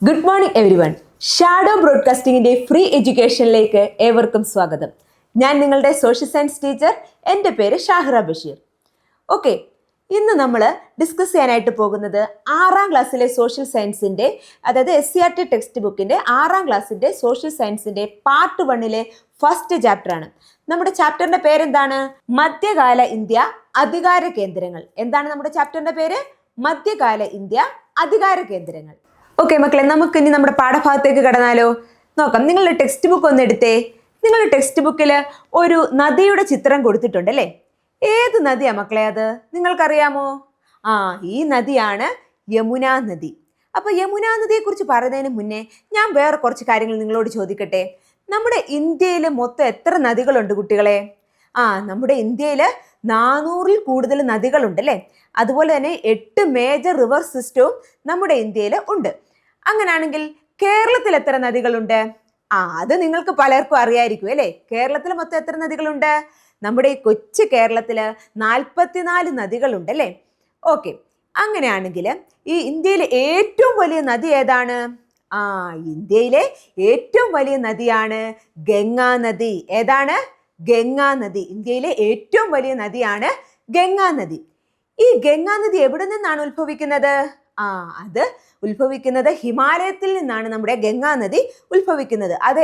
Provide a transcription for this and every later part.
Good morning everyone. Shadow ബ്രോഡ്കാസ്റ്റിംഗിന്റെ free എഡ്യൂക്കേഷനിലേക്ക് ഏവർക്കും സ്വാഗതം. ഞാൻ നിങ്ങളുടെ സോഷ്യൽ സയൻസ് ടീച്ചർ. എൻ്റെ പേര് ഷാഹിറ ബഷീർ. ഓക്കെ, ഇന്ന് നമ്മൾ ഡിസ്കസ് ചെയ്യാനായിട്ട് പോകുന്നത് 6ാം ക്ലാസ്സിലെ സോഷ്യൽ സയൻസിൻ്റെ, അതായത് SCERT ടെക്സ്റ്റ് ബുക്കിൻ്റെ 6ാം ക്ലാസ്സിൻ്റെ സോഷ്യൽ സയൻസിൻ്റെ പാർട്ട് 1ലെ ഫസ്റ്റ് ചാപ്റ്ററാണ്. നമ്മുടെ ചാപ്റ്ററിന്റെ പേരെന്താണ്? മധ്യകാല ഇന്ത്യ അധികാര കേന്ദ്രങ്ങൾ. എന്താണ് നമ്മുടെ ചാപ്റ്ററിന്റെ പേര്? മധ്യകാല ഇന്ത്യ അധികാര കേന്ദ്രങ്ങൾ. ഓക്കെ മക്കളെ, നമുക്ക് ഇനി നമ്മുടെ പാഠഭാഗത്തേക്ക് കടന്നാലോ? നോക്കാം. നിങ്ങളുടെ ടെക്സ്റ്റ് ബുക്ക് ഒന്ന് എടുത്തേ. നിങ്ങളുടെ ടെക്സ്റ്റ് ബുക്കിൽ ഒരു നദിയുടെ ചിത്രം കൊടുത്തിട്ടുണ്ട് അല്ലേ? ഏത് നദിയാ മക്കളെ അത്? നിങ്ങൾക്കറിയാമോ? ഈ നദിയാണ് യമുന നദി. അപ്പൊ യമുന നദിയെ കുറിച്ച് പറയുന്നതിന് മുന്നേ ഞാൻ വേറെ കുറച്ച് കാര്യങ്ങൾ നിങ്ങളോട് ചോദിക്കട്ടെ. നമ്മുടെ ഇന്ത്യയിൽ മൊത്തം എത്ര നദികളുണ്ട് കുട്ടികളെ? നമ്മുടെ ഇന്ത്യയിൽ 400-ൽ കൂടുതൽ നദികളുണ്ട് അല്ലേ? അതുപോലെ തന്നെ 8 മേജർ റിവർ സിസ്റ്റവും നമ്മുടെ ഇന്ത്യയിൽ ഉണ്ട്. അങ്ങനെയാണെങ്കിൽ കേരളത്തിൽ എത്ര നദികളുണ്ട്? അത് നിങ്ങൾക്ക് പലർക്കും അറിയായിരിക്കും അല്ലേ? കേരളത്തിൽ മൊത്തം എത്ര നദികളുണ്ട്? നമ്മുടെ ഈ കൊച്ചു കേരളത്തില് 44 നദികളുണ്ട് അല്ലേ? ഓക്കെ, അങ്ങനെയാണെങ്കിൽ ഈ ഇന്ത്യയിലെ ഏറ്റവും വലിയ നദി ഏതാണ്? ഇന്ത്യയിലെ ഏറ്റവും വലിയ നദിയാണ് ഗംഗാ നദി. ഏതാണ്? ഗംഗാ നദി. ഇന്ത്യയിലെ ഏറ്റവും വലിയ നദിയാണ് ഗംഗാ നദി. ഈ ഗംഗാ നദി എവിടെ നിന്നാണ് ഉത്ഭവിക്കുന്നത്? അത് ഉത്ഭവിക്കുന്നത് ഹിമാലയത്തിൽ നിന്നാണ് നമ്മുടെ ഗംഗാ നദി ഉത്ഭവിക്കുന്നത്. അത്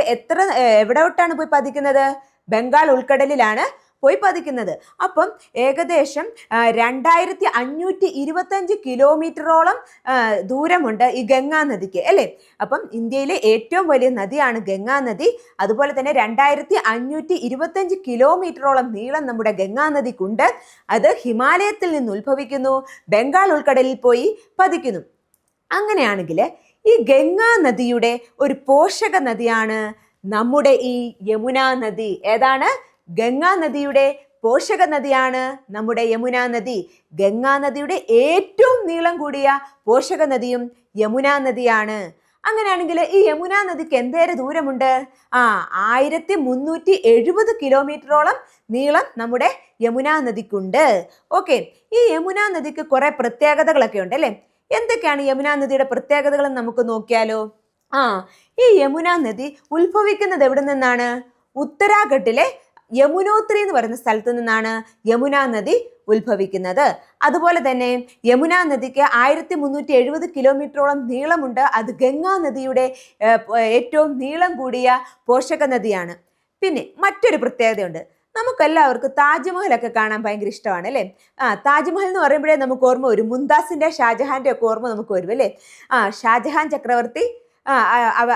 എവിടോട്ടാണ് പോയി പതിക്കുന്നത്? ബംഗാൾ ഉൾക്കടലിലാണ് പോയി പതിക്കുന്നത്. അപ്പം ഏകദേശം 2525 കിലോമീറ്ററോളം ദൂരമുണ്ട് ഈ ഗംഗാ നദിക്ക് അല്ലേ? അപ്പം ഇന്ത്യയിലെ ഏറ്റവും വലിയ നദിയാണ് ഗംഗാ നദി. അതുപോലെ തന്നെ 2525 കിലോമീറ്ററോളം നീളം നമ്മുടെ ഗംഗാ നദിക്കുണ്ട്. അത് ഹിമാലയത്തിൽ നിന്ന് ഉത്ഭവിക്കുന്നു, ബംഗാൾ ഉൾക്കടലിൽ പോയി പതിക്കുന്നു. അങ്ങനെയാണെങ്കിൽ ഈ ഗംഗാ നദിയുടെ ഒരു പോഷക നദിയാണ് നമ്മുടെ ഈ യമുന നദി. ഏതാണ്? ഗംഗാ നദിയുടെ പോഷക നദിയാണ് നമ്മുടെ യമുന നദി. ഗംഗാ നദിയുടെ ഏറ്റവും നീളം കൂടിയ പോഷക നദിയും യമുന നദിയാണ്. അങ്ങനെയാണെങ്കിൽ ഈ യമുന നദിക്ക് എന്തേറെ ദൂരമുണ്ട്? 1370 കിലോമീറ്ററോളം നീളം നമ്മുടെ യമുന നദിക്കുണ്ട്. ഓക്കെ, ഈ യമുന നദിക്ക് കുറെ പ്രത്യേകതകളൊക്കെ ഉണ്ട് അല്ലേ? എന്തൊക്കെയാണ് യമുന നദിയുടെ പ്രത്യേകതകൾ നമുക്ക് നോക്കിയാലോ? ഈ യമുന നദി ഉത്ഭവിക്കുന്നത് എവിടെ നിന്നാണ്? ഉത്തരാഖണ്ഡിലെ യമുനോത്രി എന്ന് പറയുന്ന സ്ഥലത്ത് നിന്നാണ് യമുന നദി ഉത്ഭവിക്കുന്നത്. അതുപോലെ തന്നെ യമുന നദിക്ക് 1370 കിലോമീറ്ററോളം നീളമുണ്ട്. അത് ഗംഗാ നദിയുടെ ഏറ്റവും നീളം കൂടിയ പോഷക നദിയാണ്. പിന്നെ മറ്റൊരു പ്രത്യേകതയുണ്ട്. നമുക്കെല്ലാവർക്കും താജ്മഹലൊക്കെ കാണാൻ ഭയങ്കര ഇഷ്ടമാണ് അല്ലേ? താജ്മഹൽ എന്ന് പറയുമ്പോഴേ നമുക്ക് ഓർമ്മ വരും മുംതാസിന്റെ, ഷാജഹാന്റെ ഒക്കെ ഓർമ്മ നമുക്ക് വരും അല്ലേ? ഷാജഹാൻ ചക്രവർത്തി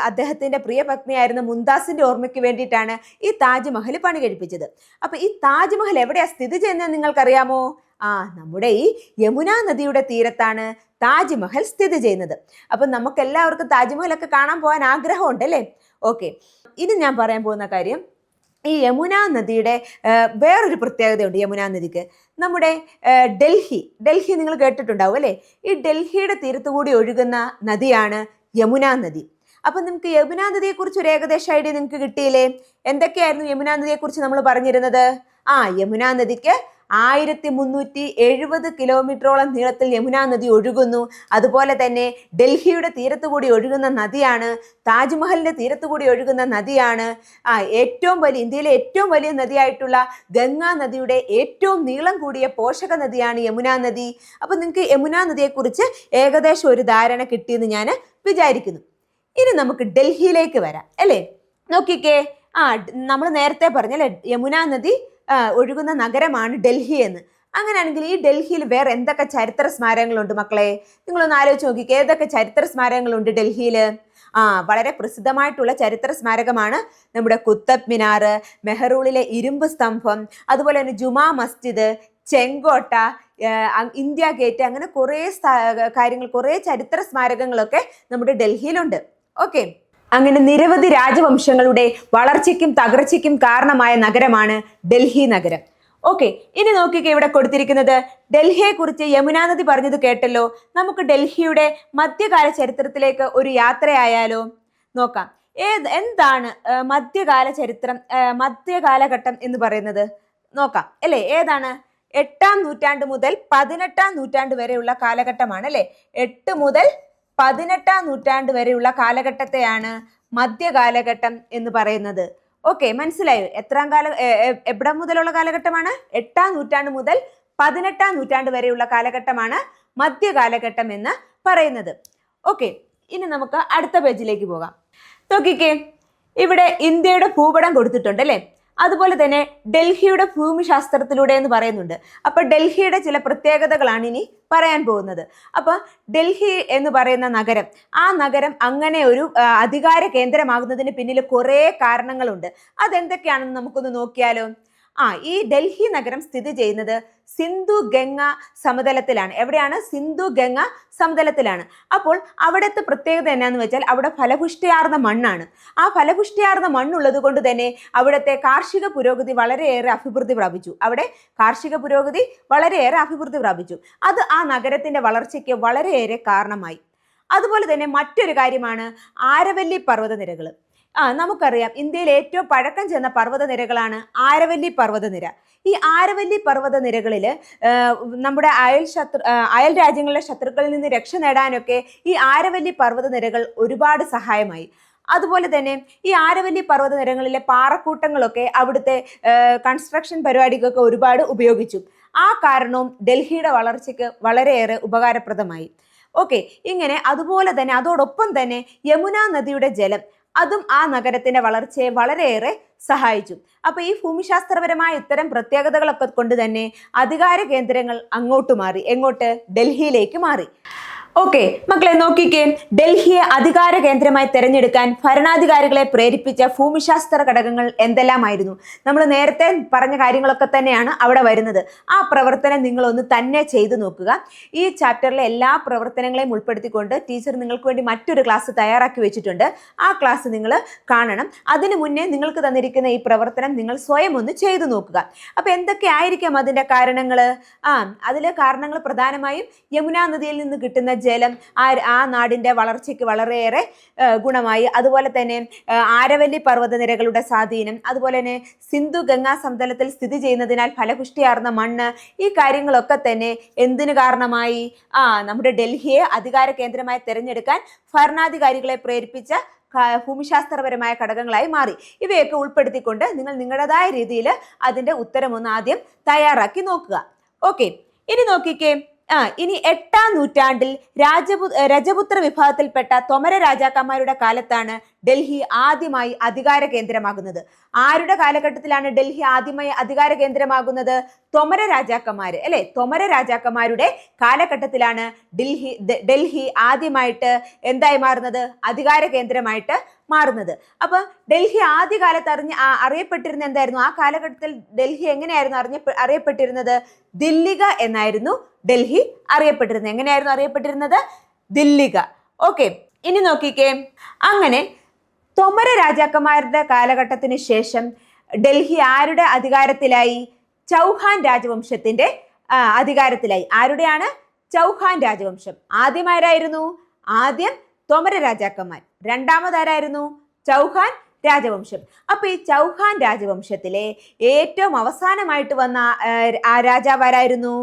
അദ്ദേഹത്തിന്റെ പ്രിയ പത്നിയായിരുന്ന മുംതാസിന്റെ ഓർമ്മയ്ക്ക് വേണ്ടിയിട്ടാണ് ഈ താജ്മഹൽ പണി കഴിപ്പിച്ചത്. അപ്പൊ ഈ താജ്മഹൽ എവിടെയാ സ്ഥിതി ചെയ്യുന്നത് നിങ്ങൾക്കറിയാമോ? നമ്മുടെ ഈ യമുന നദിയുടെ തീരത്താണ് താജ്മഹൽ സ്ഥിതി ചെയ്യുന്നത്. അപ്പൊ നമുക്ക് എല്ലാവർക്കും താജ്മഹലൊക്കെ കാണാൻ പോകാൻ ആഗ്രഹമുണ്ട് അല്ലേ? ഓക്കെ, ഇനി ഞാൻ പറയാൻ പോകുന്ന കാര്യം, ഈ യമുന നദിയുടെ വേറൊരു പ്രത്യേകതയുണ്ട്. യമുന നദിക്ക് നമ്മുടെ ഡൽഹി നിങ്ങൾ കേട്ടിട്ടുണ്ടാവും അല്ലേ? ഈ ഡൽഹിയുടെ തീരത്തുകൂടി ഒഴുകുന്ന നദിയാണ് യമുന നദി. അപ്പൊ നിങ്ങൾക്ക് യമുന നദിയെ കുറിച്ച് ഒരു ഏകദേശ ഐഡിയ നിങ്ങൾക്ക് കിട്ടിയില്ലേ? എന്തൊക്കെയായിരുന്നു യമുന നദിയെ കുറിച്ച് നമ്മൾ പറഞ്ഞിരുന്നത്? യമുന നദിക്ക് 1370 കിലോമീറ്ററോളം നീളത്തിൽ യമുന നദി ഒഴുകുന്നു. അതുപോലെ തന്നെ ഡൽഹിയുടെ തീരത്തുകൂടി ഒഴുകുന്ന നദിയാണ്, താജ്മഹലിന്റെ തീരത്തുകൂടി ഒഴുകുന്ന നദിയാണ്. ഇന്ത്യയിലെ ഏറ്റവും വലിയ നദിയായിട്ടുള്ള ഗംഗാ നദിയുടെ ഏറ്റവും നീളം കൂടിയ പോഷക നദിയാണ് യമുന നദി. അപ്പൊ നിങ്ങൾക്ക് യമുന നദിയെക്കുറിച്ച് ഏകദേശം ഒരു ധാരണ കിട്ടിയെന്ന് ഞാൻ വിചാരിക്കുന്നു. ഇനി നമുക്ക് ഡൽഹിയിലേക്ക് വരാം അല്ലേ? നോക്കിക്കേ, നമ്മൾ നേരത്തെ പറഞ്ഞല്ലേ യമുന നദി ഒഴുകുന്ന നഗരമാണ് ഡൽഹി എന്ന്. അങ്ങനെയാണെങ്കിൽ ഈ ഡൽഹിയിൽ വേറെ എന്തൊക്കെ ചരിത്ര സ്മാരകങ്ങളുണ്ട് മക്കളെ? നിങ്ങളൊന്ന് ആലോചിച്ച് നോക്കിക്കേ, ഏതൊക്കെ ചരിത്ര സ്മാരകങ്ങളുണ്ട് ഡൽഹിയിൽ? വളരെ പ്രസിദ്ധമായിട്ടുള്ള ചരിത്ര സ്മാരകമാണ് നമ്മുടെ കുത്തബ് മിനാർ, മെഹ്റൂളിലെ ഇരുമ്പ് സ്തംഭം, അതുപോലെ തന്നെ ജുമാ മസ്ജിദ്, ചെങ്കോട്ട, ഇന്ത്യ ഗേറ്റ്, അങ്ങനെ കുറേ ചരിത്ര സ്മാരകങ്ങളൊക്കെ നമ്മുടെ ഡൽഹിയിലുണ്ട്. ഓക്കെ, അങ്ങനെ നിരവധി രാജവംശങ്ങളുടെ വളർച്ചയ്ക്കും തകർച്ചയ്ക്കും കാരണമായ നഗരമാണ് ഡൽഹി നഗരം. ഓക്കെ, ഇനി നോക്കിക്കേ, ഇവിടെ കൊടുത്തിരിക്കുന്നത് ഡൽഹിയെ കുറിച്ച് യമുന നദി പറഞ്ഞത് കേട്ടല്ലോ. നമുക്ക് ഡൽഹിയുടെ മധ്യകാല ചരിത്രത്തിലേക്ക് ഒരു യാത്രയായാലോ? നോക്കാം. എന്താണ് മധ്യകാല ചരിത്രം, മധ്യകാലഘട്ടം എന്ന് പറയുന്നത്? നോക്കാം അല്ലേ? ഏതാണ്? 8ാം നൂറ്റാണ്ട് മുതൽ 18ാം നൂറ്റാണ്ട് വരെയുള്ള കാലഘട്ടമാണ് അല്ലേ? 8 മുതൽ 18ാം നൂറ്റാണ്ട് വരെയുള്ള കാലഘട്ടത്തെയാണ് മധ്യകാലഘട്ടം എന്ന് പറയുന്നത്. ഓക്കെ, മനസ്സിലായോ? എവിടെ മുതലുള്ള കാലഘട്ടമാണ്? 8ാം നൂറ്റാണ്ട് മുതൽ 18ാം നൂറ്റാണ്ട് വരെയുള്ള കാലഘട്ടമാണ് മധ്യകാലഘട്ടം എന്ന് പറയുന്നത്. ഓക്കെ, ഇനി നമുക്ക് അടുത്ത പേജിലേക്ക് പോകാം. നോക്കിക്കേ, ഇവിടെ ഇന്ത്യയുടെ ഭൂപടം കൊടുത്തിട്ടുണ്ട് അല്ലെ. അതുപോലെ തന്നെ ഡൽഹിയുടെ ഭൂമിശാസ്ത്രത്തിലൂടെ എന്ന് പറയുന്നുണ്ട്. അപ്പൊ ഡൽഹിയുടെ ചില പ്രത്യേകതകളാണ് ഇനി പറയാൻ പോകുന്നത്. അപ്പൊ ഡൽഹി എന്ന് പറയുന്ന നഗരം, ആ നഗരം അങ്ങനെ ഒരു അധികാര കേന്ദ്രമാകുന്നതിന് പിന്നിൽ കുറെ കാരണങ്ങളുണ്ട്. അതെന്തൊക്കെയാണെന്ന് നമുക്കൊന്ന് നോക്കിയാലോ. ഈ ഡൽഹി നഗരം സ്ഥിതി ചെയ്യുന്നത് സിന്ധു ഗംഗ സമതലത്തിലാണ്. എവിടെയാണ്? സിന്ധു ഗംഗ സമതലത്തിലാണ്. അപ്പോൾ അവിടുത്തെ പ്രത്യേകത എന്നാന്ന് വെച്ചാൽ അവിടെ ഫലപുഷ്ടിയാർന്ന മണ്ണാണ്. ആ ഫലപുഷ്ടിയാർന്ന മണ്ണുള്ളത് കൊണ്ട് തന്നെ അവിടുത്തെ കാർഷിക പുരോഗതി വളരെയേറെ അഭിവൃദ്ധി പ്രാപിച്ചു. അത് ആ നഗരത്തിന്റെ വളർച്ചയ്ക്ക് വളരെയേറെ കാരണമായി. അതുപോലെ തന്നെ മറ്റൊരു കാര്യമാണ് ആരവല്ലി പർവ്വതനിരകൾ. നമുക്കറിയാം, ഇന്ത്യയിൽ ഏറ്റവും പഴക്കം ചെന്ന പർവ്വതനിരകളാണ് ആരവല്ലി പർവ്വതനിര. ഈ ആരവല്ലി പർവ്വതനിരകളിൽ നമ്മുടെ അയൽ രാജ്യങ്ങളിലെ ശത്രുക്കളിൽ നിന്ന് രക്ഷ നേടാനൊക്കെ ഈ ആരവല്ലി പർവ്വതനിരകൾ ഒരുപാട് സഹായമായി. അതുപോലെ തന്നെ ഈ ആരവല്ലി പർവ്വതനിരകളിലെ പാറക്കൂട്ടങ്ങളൊക്കെ അവിടുത്തെ കൺസ്ട്രക്ഷൻ പരിപാടികൾക്ക് ഒരുപാട് ഉപയോഗിച്ചു. ആ കാരണവും ഡൽഹിയുടെ വളർച്ചയ്ക്ക് വളരെയേറെ ഉപകാരപ്രദമായി. ഓക്കെ, ഇങ്ങനെ അതുപോലെ തന്നെ അതോടൊപ്പം തന്നെ യമുന നദിയുടെ ജലം അതും ആ നഗരത്തിന്റെ വളർച്ചയെ വളരെയേറെ സഹായിച്ചു. അപ്പൊ ഈ ഭൂമിശാസ്ത്രപരമായ ഇത്തരം പ്രത്യേകതകളൊക്കെ കൊണ്ട് തന്നെ അധികാര കേന്ദ്രങ്ങൾ അങ്ങോട്ട് മാറി. എങ്ങോട്ട്? ഡൽഹിയിലേക്ക് മാറി. ഓക്കെ മക്കളെ, നോക്കിക്കേ, ഡൽഹിയെ അധികാര കേന്ദ്രമായി തെരഞ്ഞെടുക്കാൻ ഭരണാധികാരികളെ പ്രേരിപ്പിച്ച ഭൂമിശാസ്ത്ര ഘടകങ്ങൾ എന്തെല്ലാമായിരുന്നു? നമ്മൾ നേരത്തെ പറഞ്ഞ കാര്യങ്ങളൊക്കെ തന്നെയാണ് അവിടെ വരുന്നത്. ആ പ്രവർത്തനം നിങ്ങളൊന്ന് തന്നെ ചെയ്തു നോക്കുക. ഈ ചാപ്റ്ററിലെ എല്ലാ പ്രവർത്തനങ്ങളെയും ഉൾപ്പെടുത്തിക്കൊണ്ട് ടീച്ചർ നിങ്ങൾക്ക് വേണ്ടി മറ്റൊരു ക്ലാസ് തയ്യാറാക്കി വെച്ചിട്ടുണ്ട്. ആ ക്ലാസ് നിങ്ങൾ കാണണം. അതിനു മുന്നേ നിങ്ങൾക്ക് തന്നിരിക്കുന്ന ഈ പ്രവർത്തനം നിങ്ങൾ സ്വയം ഒന്ന് ചെയ്തു നോക്കുക. അപ്പൊ എന്തൊക്കെ ആയിരിക്കാം അതിന്റെ കാരണങ്ങൾ? അതിലെ കാരണങ്ങൾ പ്രധാനമായും യമുനാ നദിയിൽ നിന്ന് കിട്ടുന്ന ജലം ആ നാടിന്റെ വളർച്ചയ്ക്ക് വളരെയേറെ ഗുണമായി. അതുപോലെ തന്നെ ആരവല്ലി പർവ്വതനിരകളുടെ സ്വാധീനം, അതുപോലെ തന്നെ സിന്ധു ഗംഗാ സമതലത്തിൽ സ്ഥിതി ചെയ്യുന്നതിനാൽ ഫലപുഷ്ടിയാർന്ന മണ്ണ്, ഈ കാര്യങ്ങളൊക്കെ തന്നെ എന്തിനു കാരണമായി? നമ്മുടെ ഡൽഹിയെ അധികാര കേന്ദ്രമായി തിരഞ്ഞെടുക്കാൻ ഭരണാധികാരികളെ പ്രേരിപ്പിച്ച ഭൂമിശാസ്ത്രപരമായ ഘടകങ്ങളായി മാറി. ഇവയൊക്കെ ഉൾപ്പെടുത്തിക്കൊണ്ട് നിങ്ങൾ നിങ്ങളുടേതായ രീതിയിൽ അതിന്റെ ഉത്തരം ഒന്ന് ആദ്യം തയ്യാറാക്കി നോക്കുക. ഓക്കെ, ഇനി നോക്കിക്കേ, ഇനി 8ാം നൂറ്റാണ്ടിൽ രജപുത്ര വിഭാഗത്തിൽപ്പെട്ട തൊമര രാജാക്കന്മാരുടെ കാലത്താണ് ഡൽഹി ആദ്യമായി അധികാര കേന്ദ്രമാകുന്നത്. ആരുടെ കാലഘട്ടത്തിലാണ് ഡൽഹി ആദ്യമായി അധികാര കേന്ദ്രമാകുന്നത്? തൊമര രാജാക്കന്മാര് അല്ലെ. തൊമര രാജാക്കന്മാരുടെ കാലഘട്ടത്തിലാണ് ഡൽഹി ആദ്യമായിട്ട് എന്തായി മാറുന്നത്? അധികാര കേന്ദ്രമായിട്ട് മാറുന്നത്. അപ്പൊ ഡൽഹി ആദ്യകാലത്ത് അറിയപ്പെട്ടിരുന്ന എന്തായിരുന്നു? ആ കാലഘട്ടത്തിൽ ഡൽഹി എങ്ങനെയായിരുന്നു അറിയപ്പെട്ടിരുന്നത്? ദില്ലിക എന്നായിരുന്നു ഡൽഹി അറിയപ്പെട്ടിരുന്നത്. എങ്ങനെയായിരുന്നു അറിയപ്പെട്ടിരുന്നത്? ദില്ലിക. ഓക്കെ, ഇനി നോക്കിക്കേ, അങ്ങനെ തൊമര രാജാക്കന്മാരുടെ കാലഘട്ടത്തിന് ശേഷം ഡൽഹി ആരുടെ അധികാരത്തിലായി? ചൗഹാൻ രാജവംശത്തിന്റെ അധികാരത്തിലായി. ആരുടെയാണ്? ചൗഹാൻ രാജവംശം. ആദ്യം തൊമര രാജാക്കന്മാർ, രണ്ടാമതാരായിരുന്നു? ചൗഹാൻ രാജവംശം. അപ്പൊ ഈ ചൗഹാൻ രാജവംശത്തിലെ ഏറ്റവും അവസാനമായിട്ട് വന്ന രാജാവാരായിരുന്നു?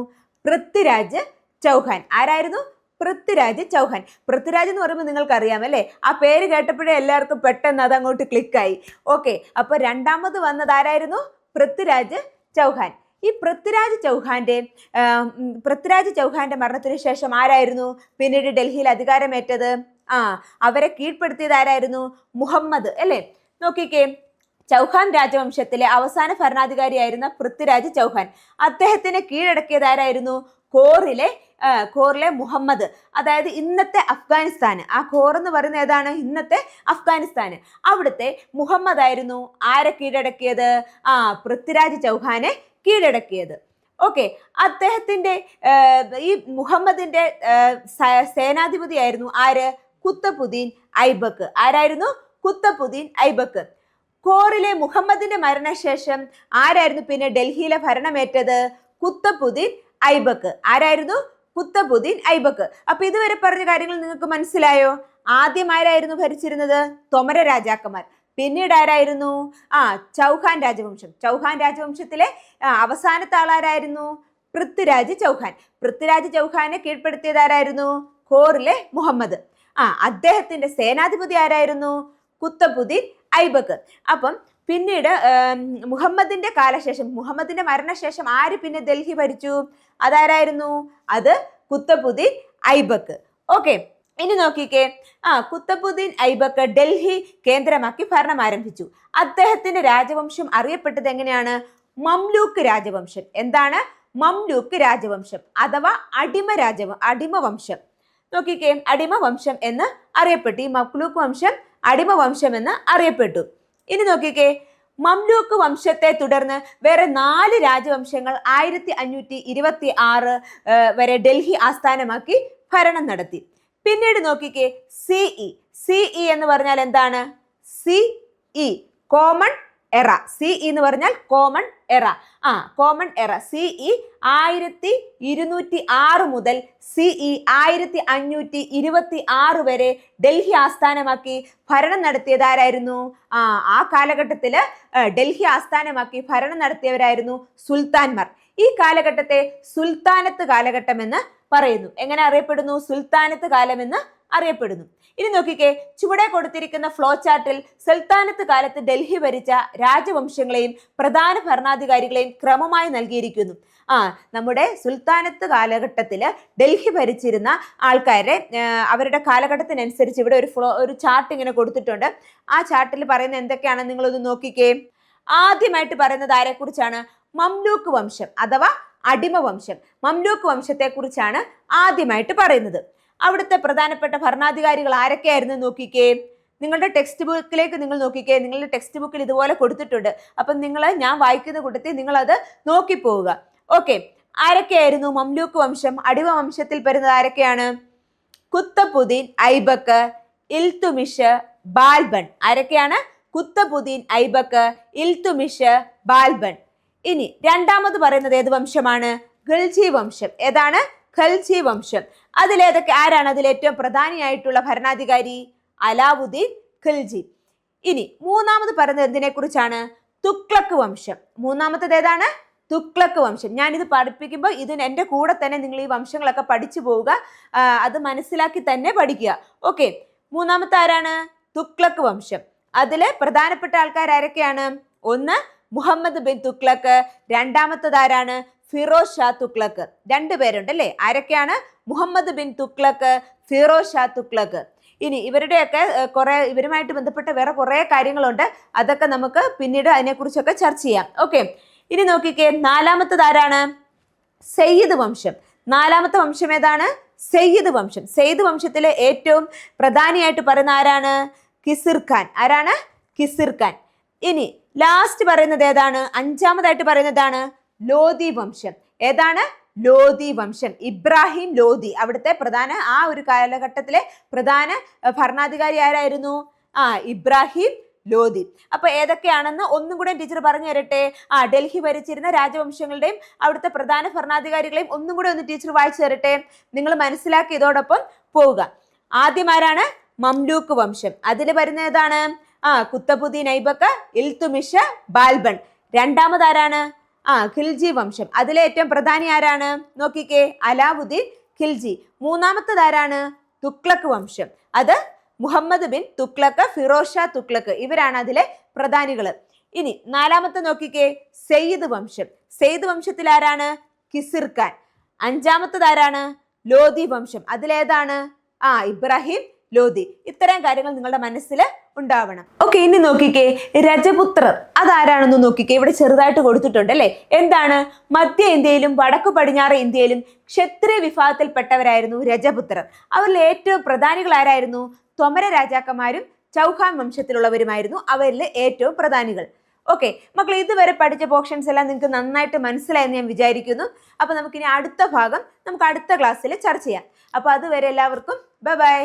പൃഥ്വിരാജ് ചൗഹാൻ. ആരായിരുന്നു? പൃഥ്വിരാജ് ചൗഹാൻ. പൃഥ്വിരാജ് എന്ന് പറയുമ്പോൾ നിങ്ങൾക്ക് അറിയാം അല്ലേ, ആ പേര് കേട്ടപ്പോഴേ എല്ലാവർക്കും പെട്ടെന്ന് അത് അങ്ങോട്ട് ക്ലിക്കായി. ഓക്കെ, അപ്പൊ രണ്ടാമത് വന്നത് ആരായിരുന്നു? പൃഥ്വിരാജ് ചൗഹാൻ. ഈ പൃഥ്വിരാജ് ചൗഹാന്റെ മരണത്തിന് ശേഷം ആരായിരുന്നു പിന്നീട് ഡൽഹിയിൽ അധികാരമേറ്റത്? അവരെ കീഴ്പ്പെടുത്തിയത് ആരായിരുന്നു? മുഹമ്മദ് അല്ലേ. നോക്കിക്കേ, ചൗഹാൻ രാജവംശത്തിലെ അവസാന ഭരണാധികാരിയായിരുന്ന പൃഥ്വിരാജ് ചൗഹാൻ, അദ്ദേഹത്തിന് കീഴടക്കിയത് ആരായിരുന്നു? കോറിലെ മുഹമ്മദ്. അതായത് ഇന്നത്തെ അഫ്ഗാനിസ്ഥാന്. ആ കോർ എന്ന് പറയുന്നത് ഏതാണ്? ഇന്നത്തെ അഫ്ഗാനിസ്ഥാന്. അവിടുത്തെ മുഹമ്മദ് ആയിരുന്നു ആരെ കീഴടക്കിയത്? പൃഥ്വിരാജ് ചൗഹാനെ കീഴടക്കിയത്. ഓക്കെ, അദ്ദേഹത്തിന്റെ ഈ മുഹമ്മദിന്റെ സേനാധിപതിയായിരുന്നു ആര്? കുത്തബുദ്ദീൻ ഐബക്ക്. ആരായിരുന്നു? കുത്തബുദ്ദീൻ ഐബക്ക്. കോറിലെ മുഹമ്മദിന്റെ മരണശേഷം ആരായിരുന്നു പിന്നെ ഡൽഹിയിലെ ഭരണമേറ്റത്? കുത്തബുദ്ദീൻ ഐബക്ക്. ആരായിരുന്നു? കുത്തബുദ്ദീൻ ഐബക്ക്. അപ്പൊ ഇതുവരെ പറഞ്ഞ കാര്യങ്ങൾ നിങ്ങൾക്ക് മനസ്സിലായോ? ആദ്യം ആരായിരുന്നു ഭരിച്ചിരുന്നത്? തൊമര രാജാക്കന്മാർ. പിന്നീട് ആരായിരുന്നു? ചൗഹാൻ രാജവംശം. ചൗഹാൻ രാജവംശത്തിലെ അവസാനത്തെ ആളാരായിരുന്നു? പൃഥ്വിരാജ് ചൗഹാൻ. പൃഥ്വിരാജ് ചൗഹാനെ കീഴ്പ്പെടുത്തിയത് ആരായിരുന്നു? കോറിലെ മുഹമ്മദ്. അദ്ദേഹത്തിന്റെ സേനാധിപതി ആരായിരുന്നു? കുത്തബുദ്ദീൻ ഐബക്ക്. അപ്പം പിന്നീട് മുഹമ്മദിന്റെ കാലശേഷം, മുഹമ്മദിന്റെ മരണശേഷം ആര് പിന്നെ ഡൽഹി ഭരിച്ചു? അതാരായിരുന്നു? അത് കുത്തബുദ്ദീൻ ഐബക്ക്. ഓക്കെ, ഇനി നോക്കിക്കേ, കുത്തബുദ്ദീൻ ഐബക്ക് ഡൽഹി കേന്ദ്രമാക്കി ഭരണം ആരംഭിച്ചു. അദ്ദേഹത്തിന്റെ രാജവംശം അറിയപ്പെട്ടത് എങ്ങനെയാണ്? മംലൂക്ക് രാജവംശം. എന്താണ്? മംലൂക്ക് രാജവംശം അഥവാ അടിമവംശം. നോക്കിക്കേ, അടിമവംശം എന്ന് അറിയപ്പെട്ടു. ഈ മംലൂക്ക് വംശം അടിമവംശം എന്ന് അറിയപ്പെട്ടു. ഇനി നോക്കിക്കേ, മംലൂക്ക് വംശത്തെ തുടർന്ന് വേറെ 4 രാജവംശങ്ങൾ 1526 വരെ ഡൽഹി ആസ്ഥാനമാക്കി ഭരണം നടത്തി. പിന്നീട് നോക്കിക്കേ, സിഇ എന്ന് പറഞ്ഞാൽ എന്താണ്? സിഇ കോമൺ എറ. സിഇ എന്ന് പറഞ്ഞാൽ കോമൺ എറ. കോമൺ എറ. സിഇ 1206 മുതൽ സിഇ 1526 വരെ ഡൽഹി ആസ്ഥാനമാക്കി ഭരണം നടത്തിയത് ആരായിരുന്നു? ആ കാലഘട്ടത്തില് ഡൽഹി ആസ്ഥാനമാക്കി ഭരണം നടത്തിയവരായിരുന്നു സുൽത്താൻമാർ. ഈ കാലഘട്ടത്തെ സുൽത്താനത്ത് കാലഘട്ടം എന്ന് പറയുന്നു. എങ്ങനെ അറിയപ്പെടുന്നു? സുൽത്താനത്ത് കാലം എന്ന് അറിയപ്പെടുന്നു. ഇനി നോക്കിക്കേ, ചുവടെ കൊടുത്തിരിക്കുന്ന ഫ്ലോ ചാർട്ടിൽ സുൽത്താനത്ത് കാലത്ത് ഡൽഹി ഭരിച്ച രാജവംശങ്ങളെയും പ്രധാന ഭരണാധികാരികളെയും ക്രമമായി നൽകിയിരിക്കുന്നു. നമ്മുടെ സുൽത്താനത്ത് കാലഘട്ടത്തില് ഡൽഹി ഭരിച്ചിരുന്ന ആൾക്കാരെ അവരുടെ കാലഘട്ടത്തിനനുസരിച്ച് ഇവിടെ ഒരു ചാർട്ട് ഇങ്ങനെ കൊടുത്തിട്ടുണ്ട്. ആ ചാർട്ടിൽ പറയുന്ന എന്തൊക്കെയാണെന്ന് നിങ്ങളൊന്ന് നോക്കിക്കേ. ആദ്യമായിട്ട് പറയുന്നത് ആരെക്കുറിച്ചാണ്? മംലൂക്ക് വംശം അഥവാ അടിമവംശം. മംലൂക്ക് വംശത്തെ കുറിച്ചാണ് ആദ്യമായിട്ട് പറയുന്നത്. അവിടുത്തെ പ്രധാനപ്പെട്ട ഭരണാധികാരികൾ ആരൊക്കെയായിരുന്നു നോക്കിക്കേ. നിങ്ങളുടെ ടെക്സ്റ്റ് ബുക്കിലേക്ക് നിങ്ങൾ നോക്കിക്കേ. നിങ്ങളുടെ ടെക്സ്റ്റ് ബുക്കിൽ ഇതുപോലെ കൊടുത്തിട്ടുണ്ട്. അപ്പം ഞാൻ വായിക്കുന്ന കൂട്ടത്തിൽ നിങ്ങൾ അത് നോക്കിപ്പോവുക. ഓക്കെ, ആരൊക്കെയായിരുന്നു മംലൂക്ക് വംശം? അടിമവംശത്തിൽ വരുന്നത് ആരൊക്കെയാണ്? കുത്തബുദ്ദീൻ ഐബക്ക്, ഇൽതുമിഷ്, ബാൽബൺ. ആരൊക്കെയാണ്? കുത്തബുദ്ദീൻ ഐബക്ക്, ഇൽതുമിഷ്, ബാൽബൺ. ഇനി രണ്ടാമത് പറയുന്നത് ഏത് വംശമാണ്? ഖൽജി വംശം. ഏതാണ്? ഖൽജി വംശം. ആരാണ് അതിൽ ഏറ്റവും പ്രധാനിയായിട്ടുള്ള ഭരണാധികാരി? അലാവുദ്ദീൻ ഖിൽജി. ഇനി മൂന്നാമത് പറയുന്നത് എന്തിനെ കുറിച്ചാണ്? തുഗ്ലക്ക് വംശം. മൂന്നാമത്തേത് ഏതാണ്? തുഗ്ലക്ക് വംശം. ഞാനിത് പഠിപ്പിക്കുമ്പോൾ എൻ്റെ കൂടെ തന്നെ നിങ്ങൾ ഈ വംശങ്ങളൊക്കെ പഠിച്ചു പോവുക. അത് മനസ്സിലാക്കി തന്നെ പഠിക്കുക. ഓക്കെ, മൂന്നാമത്തെ ആരാണ്? തുഗ്ലക്ക് വംശം. അതില് പ്രധാനപ്പെട്ട ആൾക്കാർ ആരൊക്കെയാണ്? ഒന്ന് മുഹമ്മദ് ബിൻ തുഗ്ലക്ക്, രണ്ടാമത്തത് ആരാണ്? ഫിറോസ് ഷാ തുഗ്ലക്ക്. 2 പേരുണ്ട് അല്ലേ? ആരൊക്കെയാണ്? മുഹമ്മദ് ബിൻ തുഗ്ലക്ക്, ഫിറോസ് ഷാ തുഗ്ലക്ക്. ഇനി ഇവരുമായിട്ട് ബന്ധപ്പെട്ട വേറെ കുറെ കാര്യങ്ങളുണ്ട്. അതൊക്കെ നമുക്ക് പിന്നീട് അതിനെക്കുറിച്ചൊക്കെ ചർച്ച ചെയ്യാം. ഓക്കെ, ഇനി നോക്കിക്കേ, നാലാമത്തത് ആരാണ്? സയ്യിദ് വംശം. നാലാമത്തെ വംശം ഏതാണ്? സയ്യിദ് വംശം. സയ്യിദ് വംശത്തിലെ ഏറ്റവും പ്രധാനിയായിട്ട് പറയുന്ന ആരാണ്? കിസിർ ഖാൻ. ആരാണ്? കിസിർ ഖാൻ. ഇനി ലാസ്റ്റ് പറയുന്നത് ഏതാണ്? അഞ്ചാമതായിട്ട് പറയുന്നതാണ് ലോധി വംശം. ഏതാണ്? ലോധി വംശം. ഇബ്രാഹിം ലോധി അവിടുത്തെ ആ ഒരു കാലഘട്ടത്തിലെ പ്രധാന ഭരണാധികാരി ആരായിരുന്നു? ഇബ്രാഹിം ലോധി. അപ്പൊ ഏതൊക്കെയാണെന്ന് ഒന്നും കൂടെ ടീച്ചർ പറഞ്ഞു തരട്ടെ. ഡൽഹി ഭരിച്ചിരുന്ന രാജവംശങ്ങളുടെയും അവിടുത്തെ പ്രധാന ഭരണാധികാരികളെയും ഒന്നും കൂടെ ഒന്ന് ടീച്ചർ വായിച്ചു തരട്ടെ. നിങ്ങൾ മനസ്സിലാക്കി ഇതോടൊപ്പം പോവുക. ആദ്യം ആരാണ്? മംലൂക്ക് വംശം. അതിൽ വരുന്ന ഏതാണ്? കുത്തബുദ്ദീൻ ഐബക്ക്, ഇൽതുമിഷ്, ബാൽബൺ. രണ്ടാമത് ആരാണ്? ഖിൽജി വംശം. അതിലെ ഏറ്റവും പ്രധാനി ആരാണ്? നോക്കിക്കേ, അലാവുദ്ദീൻ ഖിൽജി. മൂന്നാമത്തത് ആരാണ്? തുഗ്ലക്ക് വംശം. അത് മുഹമ്മദ് ബിൻ തുഗ്ലക്ക്, ഫിറോസ് ഷാ തുഗ്ലക്ക്. ഇവരാണ് അതിലെ പ്രധാനികൾ. ഇനി നാലാമത്തെ നോക്കിക്കേ, സയ്യിദ് വംശം. സയ്യിദ് വംശത്തിൽ ആരാണ്? കിസിർ ഖാൻ. അഞ്ചാമത്തത് ആരാണ്? ലോധി വംശം. അതിലേതാണ്? ഇബ്രാഹിം ലോധി. ഇത്തരം കാര്യങ്ങൾ നിങ്ങളുടെ മനസ്സിൽ ഉണ്ടാവണം. ഓക്കെ, ഇനി നോക്കിക്കേ, രജപുത്രർ അതാരാണെന്ന് നോക്കിക്കേ. ഇവിടെ ചെറുതായിട്ട് കൊടുത്തിട്ടുണ്ട് അല്ലെ. എന്താണ്? മധ്യ ഇന്ത്യയിലും വടക്കു പടിഞ്ഞാറ് ഇന്ത്യയിലും ക്ഷത്രിയ വിഭാഗത്തിൽപ്പെട്ടവരായിരുന്നു രജപുത്രർ. അവരിൽ ഏറ്റവും പ്രധാനികൾ ആരായിരുന്നു? തൊമര രാജാക്കന്മാരും ചൗഹാൻ വംശത്തിലുള്ളവരുമായിരുന്നു അവരിൽ ഏറ്റവും പ്രധാനികൾ. ഓക്കെ മക്കൾ, ഇതുവരെ പഠിച്ച പോർഷൻസ് എല്ലാം നിങ്ങൾക്ക് നന്നായിട്ട് മനസ്സിലായെന്ന് ഞാൻ വിചാരിക്കുന്നു. അപ്പൊ നമുക്കിനി അടുത്ത ഭാഗം നമുക്ക് അടുത്ത ക്ലാസ്സിൽ ചർച്ച ചെയ്യാം. അപ്പൊ അതുവരെ എല്ലാവർക്കും ബൈ ബൈ.